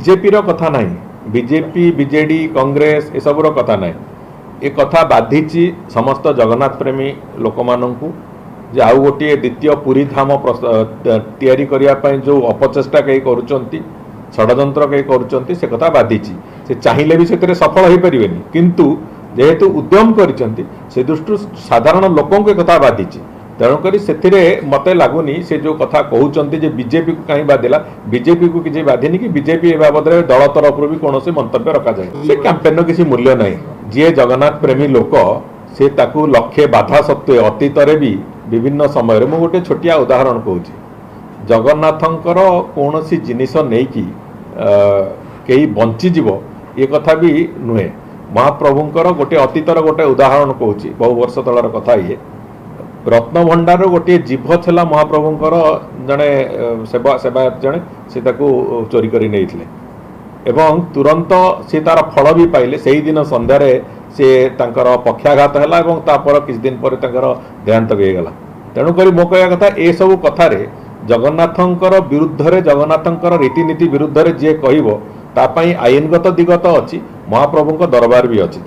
BJP कथा ना BJP BJD Congress ए सबूर कथा ना ए कथा बाधिची समस्त जगन्नाथ प्रेमी लोक मानू जे आउ गोटे द्वितीय पुरी धाम तैयारी करने जो अपचेष्टा कई करुँच षड्यंत्र कई करुँच से कथा बाधिची से चाहिए भी से सफल हो पारे किंतु जेहेतु उद्यम करिसेंती से दृष्टि साधारण लोकों के कथा बाधिची तेणुक से मत लगुनि से जो कथा कहते जे बीजेपी को कहीं बाधिला बीजेपी को किसी बाधिनी कि बीजेपी ए बाबद दल तरफ भी कौन मंतव्य रखा जाए से कैंपेन किसी मूल्य ना जी जगन्नाथ प्रेमी लोक से ताकू लक्ष्य बाधा सत्वे अतीत भी विभिन्न समय मु गोटे छोटिया उदाहरण कहूँ जगन्नाथंकर कौन सी जिनिस नहीं कि कहीं बंचीज ये कथा भी नुहे महाप्रभुंकर गोटे अतीतर गोटे उदाहरण कहूँ बहु वर्ष तलर कथा ये रत्नभंडार गोटे जीभ छला महाप्रभुंकर जड़े सेवायत जड़े से चोरी कर एवं तुरंत से तार फल भी पाइले से ही दिन संध्यारे से तांकर पक्षाघात है तापर किछ दिन पर देहांत भी होगा तेणुक मो कह कथा ए सब कथार जगन्नाथंकर विरुद्ध जगन्नाथंकर रीतिनीति विरुद्ध जे कह आईनगत दिगत अच्छी महाप्रभुंक दरबार भी अच्छी।